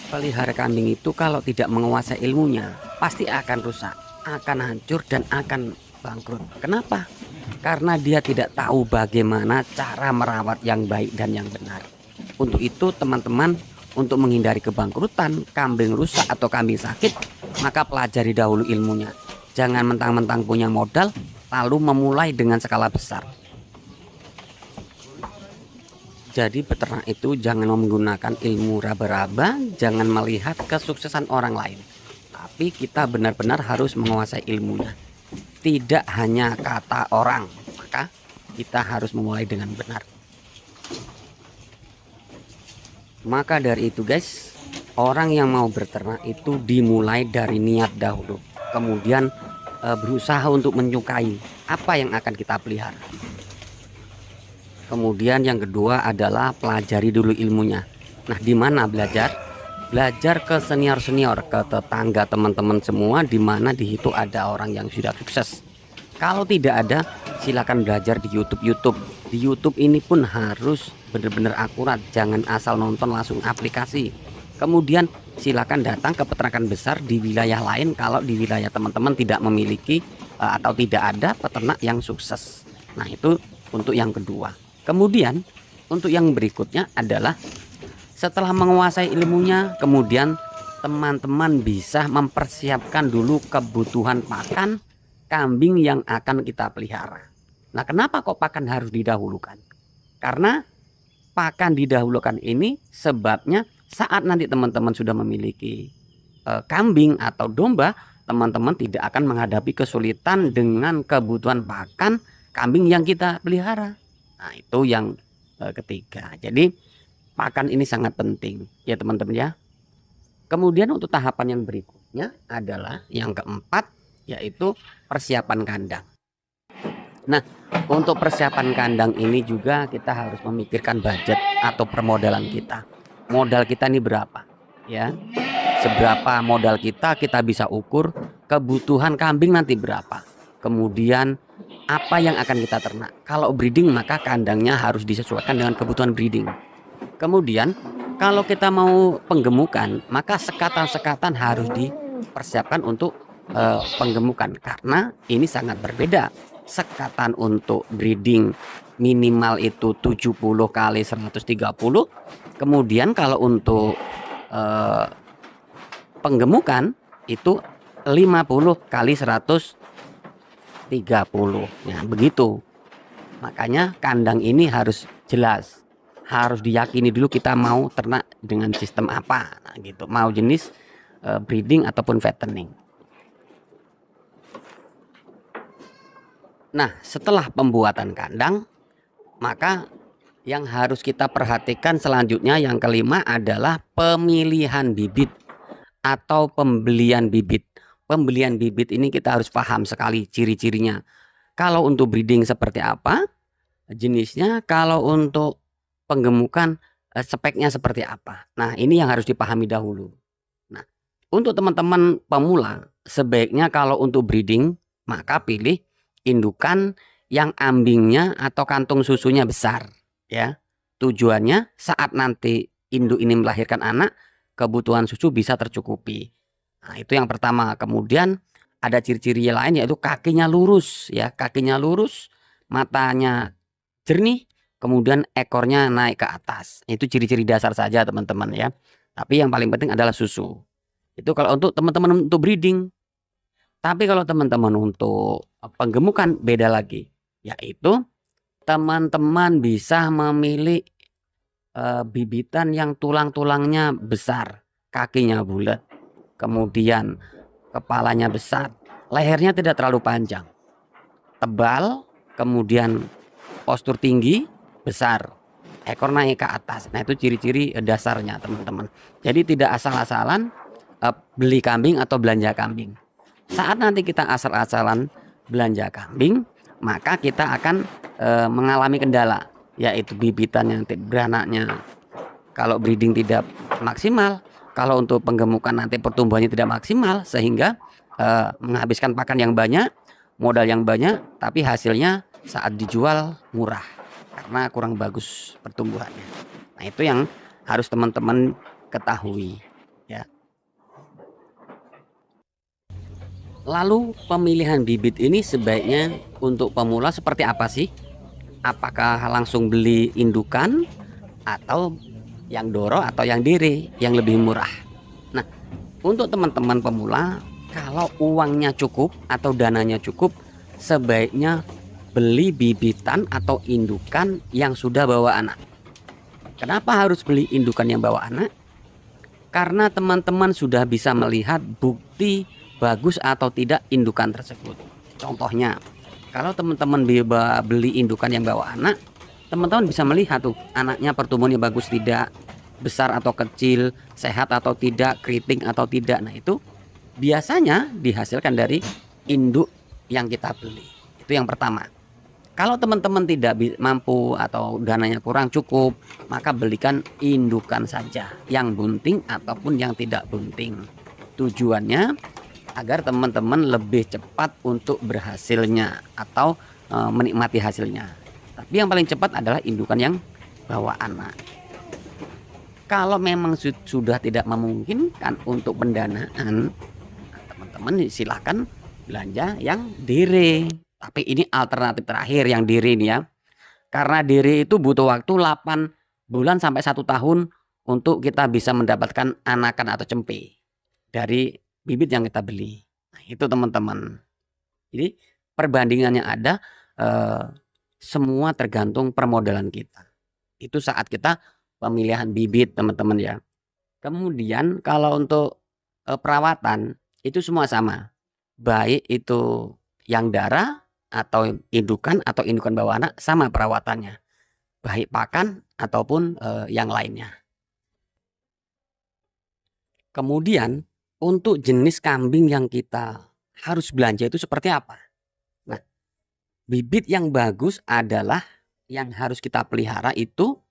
Pelihara kambing itu kalau tidak menguasai ilmunya, pasti akan rusak, akan hancur dan akan bangkrut. Kenapa? Karena dia tidak tahu bagaimana cara merawat yang baik dan yang benar. Untuk itu, teman-teman, untuk menghindari kebangkrutan, kambing rusak atau kambing sakit, maka pelajari dahulu ilmunya. Jangan mentang-mentang punya modal, lalu memulai dengan skala besar. Jadi peternak itu jangan menggunakan ilmu raba-raba, jangan melihat kesuksesan orang lain. Tapi kita benar-benar harus menguasai ilmunya. Tidak hanya kata orang, maka kita harus memulai dengan benar. Maka dari itu guys, orang yang mau berternak itu dimulai dari niat dahulu. Kemudian berusaha untuk menyukai apa yang akan kita pelihara. Kemudian yang kedua adalah pelajari dulu ilmunya. Nah, di mana belajar? Belajar ke senior-senior, ke tetangga teman-teman semua, di mana di situ ada orang yang sudah sukses. Kalau tidak ada, silakan belajar di YouTube. Di YouTube ini pun harus benar-benar akurat, jangan asal nonton langsung aplikasi. Kemudian silakan datang ke peternakan besar di wilayah lain kalau di wilayah teman-teman tidak memiliki atau tidak ada peternak yang sukses. Nah, itu untuk yang kedua. Kemudian untuk yang berikutnya adalah setelah menguasai ilmunya, kemudian teman-teman bisa mempersiapkan dulu kebutuhan pakan kambing yang akan kita pelihara. Nah, kenapa kok pakan harus didahulukan? Karena pakan didahulukan ini sebabnya saat nanti teman-teman sudah memiliki kambing atau domba, teman-teman tidak akan menghadapi kesulitan dengan kebutuhan pakan kambing yang kita pelihara. Nah, itu yang ketiga. Jadi pakan ini sangat penting ya teman-teman ya. Kemudian untuk tahapan yang berikutnya adalah yang keempat, yaitu persiapan kandang. Nah, untuk persiapan kandang ini juga kita harus memikirkan budget atau permodalan kita. Modal kita ini berapa ya? Seberapa modal kita bisa ukur kebutuhan kambing nanti berapa. Kemudian apa yang akan kita ternak. Kalau breeding maka kandangnya harus disesuaikan dengan kebutuhan breeding. Kemudian kalau kita mau penggemukan maka sekatan-sekatan harus dipersiapkan untuk penggemukan, karena ini sangat berbeda. Sekatan untuk breeding minimal itu 70 kali 130. Kemudian kalau untuk penggemukan itu 50 kali 130. Nah, begitu. Makanya kandang ini harus jelas, harus diyakini dulu kita mau ternak dengan sistem apa. Nah, gitu. Mau jenis breeding ataupun fattening. Nah, setelah pembuatan kandang, maka yang harus kita perhatikan selanjutnya yang kelima adalah pemilihan bibit atau pembelian bibit. Pembelian bibit ini kita harus paham sekali ciri-cirinya. Kalau untuk breeding seperti apa jenisnya, kalau untuk penggemukan speknya seperti apa. Nah, ini yang harus dipahami dahulu. Nah, untuk teman-teman pemula, sebaiknya kalau untuk breeding maka pilih indukan yang ambingnya atau kantung susunya besar ya. Tujuannya saat nanti induk ini melahirkan anak, kebutuhan susu bisa tercukupi. Nah, itu yang pertama. Kemudian ada ciri-ciri lain yaitu kakinya lurus ya, kakinya lurus, matanya jernih, kemudian ekornya naik ke atas. Itu ciri-ciri dasar saja teman-teman ya. Tapi yang paling penting adalah susu. Itu kalau untuk teman-teman untuk breeding. Tapi kalau teman-teman untuk penggemukan beda lagi, yaitu teman-teman bisa memilih bibitan yang tulang-tulangnya besar, kakinya bulat, kemudian kepalanya besar, lehernya tidak terlalu panjang, tebal, kemudian postur tinggi, besar, ekor naik ke atas. Nah, itu ciri-ciri dasarnya teman-teman. Jadi tidak asal-asalan beli kambing atau belanja kambing. Saat nanti kita asal-asalan belanja kambing, maka kita akan mengalami kendala, yaitu bibitan yang beranaknya kalau breeding tidak maksimal, kalau untuk penggemukan nanti pertumbuhannya tidak maksimal, sehingga menghabiskan pakan yang banyak, modal yang banyak, tapi hasilnya saat dijual murah karena kurang bagus pertumbuhannya. Nah, itu yang harus teman-teman ketahui. ya. Lalu pemilihan bibit ini sebaiknya untuk pemula seperti apa sih? Apakah langsung beli indukan atau yang doro atau yang dere yang lebih murah? Nah, untuk teman-teman pemula, kalau uangnya cukup atau dananya cukup, sebaiknya beli bibitan atau indukan yang sudah bawa anak. Kenapa harus beli indukan yang bawa anak? Karena teman-teman sudah bisa melihat bukti bagus atau tidak indukan tersebut. Contohnya, kalau teman-teman beli indukan yang bawa anak, teman-teman bisa melihat tuh anaknya pertumbuhannya bagus tidak, besar atau kecil, sehat atau tidak, keriting atau tidak. Nah, itu biasanya dihasilkan dari induk yang kita beli. Itu yang pertama. Kalau teman-teman tidak mampu atau dananya kurang cukup, maka belikan indukan saja, yang bunting ataupun yang tidak bunting. Tujuannya agar teman-teman lebih cepat untuk berhasilnya atau menikmati hasilnya. Tapi yang paling cepat adalah indukan yang bawa anak. Kalau memang sudah tidak memungkinkan untuk pendanaan, teman-teman silahkan belanja yang dere. Tapi ini alternatif terakhir yang dere ini ya. Karena dere itu butuh waktu 8 bulan sampai 1 tahun untuk kita bisa mendapatkan anakan atau cempe dari bibit yang kita beli. Nah, itu teman-teman. Jadi perbandingannya ada, semua tergantung permodalan kita. Itu saat kita pemilihan bibit teman-teman ya. Kemudian kalau untuk perawatan itu semua sama. Baik itu yang darah atau indukan bawa anak sama perawatannya. Baik pakan ataupun yang lainnya. Kemudian untuk jenis kambing yang kita harus belanja itu seperti apa? Nah, bibit yang bagus adalah yang harus kita pelihara itu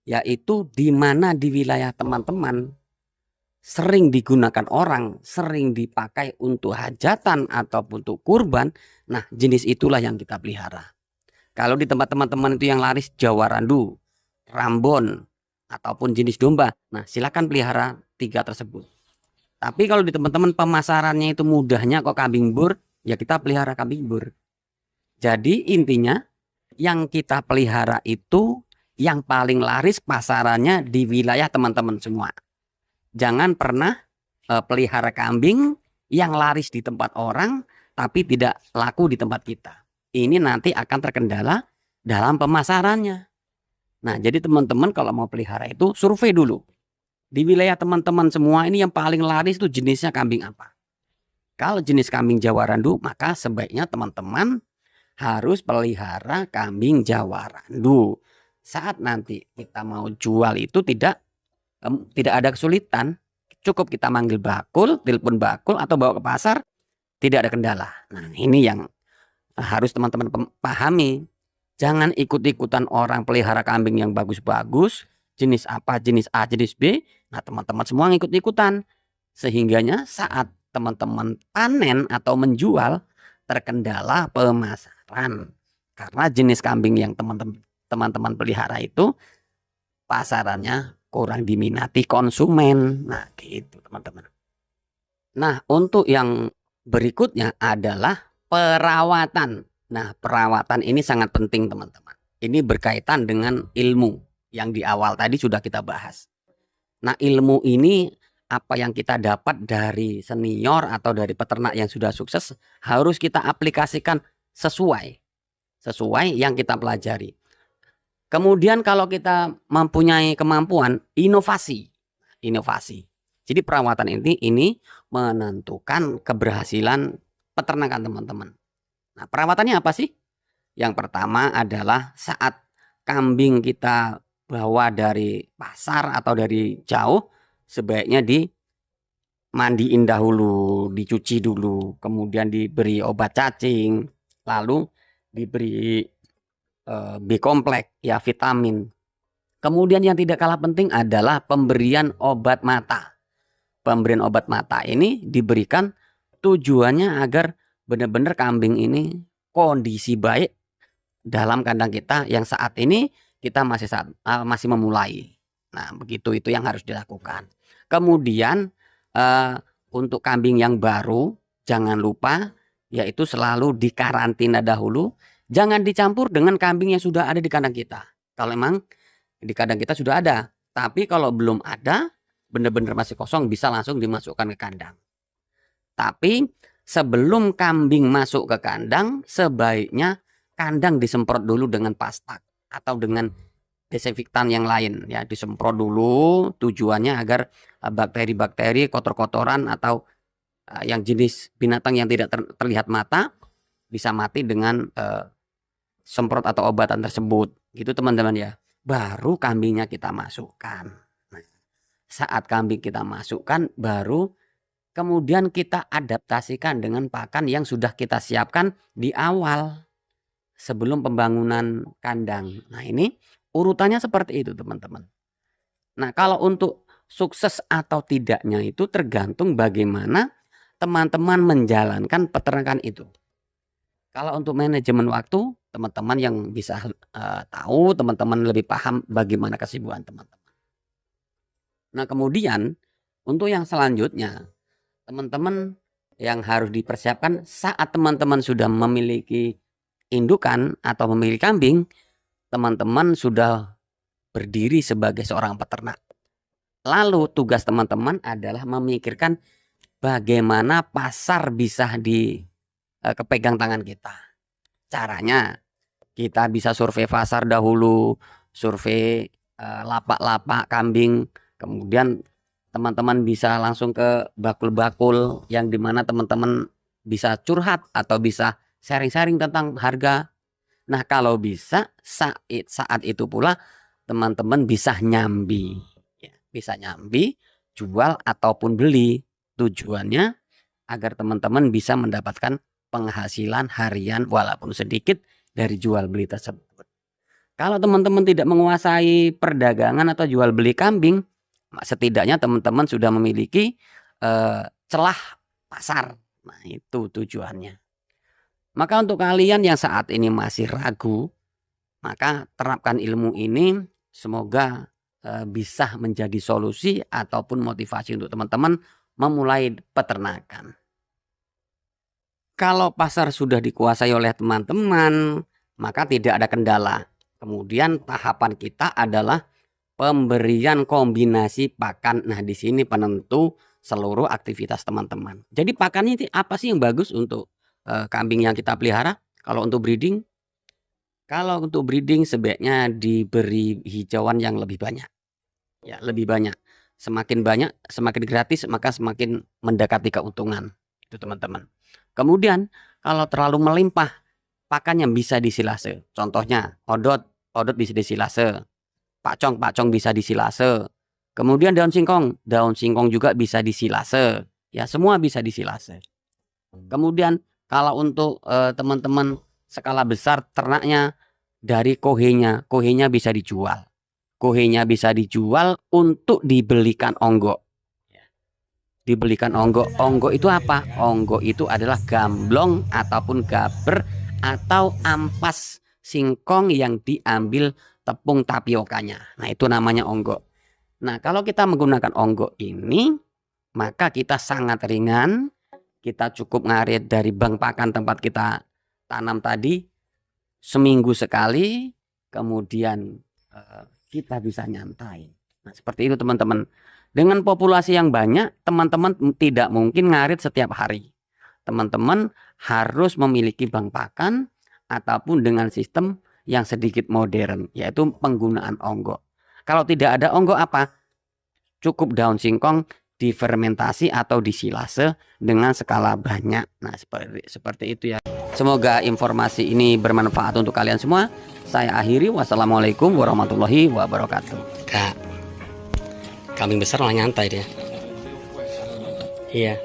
yaitu di mana di wilayah teman-teman sering digunakan orang, sering dipakai untuk hajatan ataupun untuk kurban. Nah, jenis itulah yang kita pelihara. Kalau di tempat teman-teman itu yang laris Jawa Randu, Rambon, ataupun jenis domba, nah silakan pelihara 3 tersebut. Tapi kalau di teman-teman pemasarannya itu mudahnya kok kambing bur, ya kita pelihara kambing bur. Jadi intinya yang kita pelihara itu yang paling laris pasarannya di wilayah teman-teman semua. Jangan pernah pelihara kambing yang laris di tempat orang tapi tidak laku di tempat kita. Ini nanti akan terkendala dalam pemasarannya. Nah, jadi teman-teman kalau mau pelihara itu survei dulu. Di wilayah teman-teman semua ini yang paling laris itu jenisnya kambing apa? Kalau jenis kambing Jawa Randu, maka sebaiknya teman-teman harus pelihara kambing Jawa Randu. Saat nanti kita mau jual itu tidak ada kesulitan, cukup kita manggil bakul, telepon bakul atau bawa ke pasar, tidak ada kendala. Nah, ini yang harus teman-teman pahami. Jangan ikut-ikutan orang pelihara kambing yang bagus-bagus, jenis apa, jenis A, jenis B. Nah, teman-teman semua ngikut-ikutan. Sehingganya saat teman-teman panen atau menjual terkendala pemasaran. Karena jenis kambing yang teman-teman pelihara itu pasarannya kurang diminati konsumen. Nah, gitu teman-teman. Nah, untuk yang berikutnya adalah perawatan. Nah, perawatan ini sangat penting teman-teman. Ini berkaitan dengan ilmu yang di awal tadi sudah kita bahas. Nah, ilmu ini apa yang kita dapat dari senior atau dari peternak yang sudah sukses harus kita aplikasikan sesuai yang kita pelajari. Kemudian kalau kita mempunyai kemampuan inovasi. Jadi perawatan ini menentukan keberhasilan peternakan teman-teman. Nah, perawatannya apa sih? Yang pertama adalah saat kambing kita bawa dari pasar atau dari jauh, sebaiknya dimandiin dahulu, dicuci dulu, kemudian diberi obat cacing, lalu diberi B kompleks, ya vitamin. Kemudian yang tidak kalah penting adalah pemberian obat mata. Pemberian obat mata ini diberikan tujuannya agar benar-benar kambing ini kondisi baik dalam kandang kita yang saat ini kita masih memulai. Nah, begitu, itu yang harus dilakukan. Kemudian untuk kambing yang baru jangan lupa yaitu selalu dikarantina dahulu, jangan dicampur dengan kambing yang sudah ada di kandang kita. Kalau memang di kandang kita sudah ada, tapi kalau belum ada, benar-benar masih kosong, bisa langsung dimasukkan ke kandang. Tapi sebelum kambing masuk ke kandang, sebaiknya kandang disemprot dulu dengan pastak atau dengan desinfektan yang lain ya, disemprot dulu, tujuannya agar bakteri-bakteri, kotor-kotoran atau yang jenis binatang yang tidak terlihat mata bisa mati dengan semprot atau obatan tersebut gitu teman-teman ya. Baru kambingnya kita masukkan. Nah, saat kambing kita masukkan, baru kemudian kita adaptasikan dengan pakan yang sudah kita siapkan di awal sebelum pembangunan kandang. Nah, ini urutannya seperti itu teman-teman. Nah, kalau untuk sukses atau tidaknya itu tergantung bagaimana teman-teman menjalankan peternakan itu. Kalau untuk manajemen waktu, teman-teman yang bisa tahu, teman-teman lebih paham bagaimana kesibukan teman-teman. Nah, kemudian untuk yang selanjutnya, teman-teman yang harus dipersiapkan saat teman-teman sudah memiliki indukan atau memiliki kambing, teman-teman sudah berdiri sebagai seorang peternak. Lalu tugas teman-teman adalah memikirkan bagaimana pasar bisa kepegang tangan kita. Caranya kita bisa survei pasar dahulu, survei lapak-lapak kambing, kemudian teman-teman bisa langsung ke bakul-bakul yang dimana teman-teman bisa curhat atau bisa sharing-sharing tentang harga. Nah, kalau bisa saat itu pula teman-teman bisa nyambi, ya, bisa nyambi, jual ataupun beli. Tujuannya agar teman-teman bisa mendapatkan penghasilan harian walaupun sedikit dari jual beli tersebut. Kalau teman-teman tidak menguasai perdagangan atau jual beli kambing, setidaknya teman-teman sudah memiliki celah pasar. Nah, itu tujuannya. Maka untuk kalian yang saat ini masih ragu, maka terapkan ilmu ini, semoga bisa menjadi solusi ataupun motivasi untuk teman-teman memulai peternakan. Kalau pasar sudah dikuasai oleh teman-teman, maka tidak ada kendala. Kemudian tahapan kita adalah pemberian kombinasi pakan. Nah, di sini penentu seluruh aktivitas teman-teman. Jadi pakannya apa sih yang bagus untuk kambing yang kita pelihara? Kalau untuk breeding, sebaiknya diberi hijauan yang lebih banyak. Ya, lebih banyak. Semakin banyak, semakin gratis, maka semakin mendekati keuntungan. Itu teman-teman. Kemudian kalau terlalu melimpah, pakan yang bisa disilase. Contohnya odot bisa disilase. Pacong bisa disilase. Kemudian daun singkong juga bisa disilase. Ya, semua bisa disilase. Kemudian kalau untuk teman-teman skala besar ternaknya, dari kohenya bisa dijual. Kohenya bisa dijual untuk dibelikan onggo. Dibelikan onggo. Onggo itu apa? Onggo itu adalah gamblong ataupun gaber atau ampas singkong yang diambil tepung tapiokanya. Nah, itu namanya onggo. Nah, kalau kita menggunakan onggo ini, maka kita sangat ringan. Kita cukup ngarit dari bank pakan tempat kita tanam tadi seminggu sekali, kemudian kita bisa nyantai. Nah, seperti itu teman-teman. Dengan populasi yang banyak, teman-teman tidak mungkin ngarit setiap hari. Teman-teman harus memiliki bank pakan ataupun dengan sistem yang sedikit modern, yaitu penggunaan onggo. Kalau tidak ada onggo apa? Cukup daun singkong difermentasi atau disilase dengan skala banyak. Nah, seperti itu ya. Semoga informasi ini bermanfaat untuk kalian semua. Saya akhiri. Wassalamualaikum warahmatullahi wabarakatuh. Kak, kambing besar malah nyantai dia. Iya.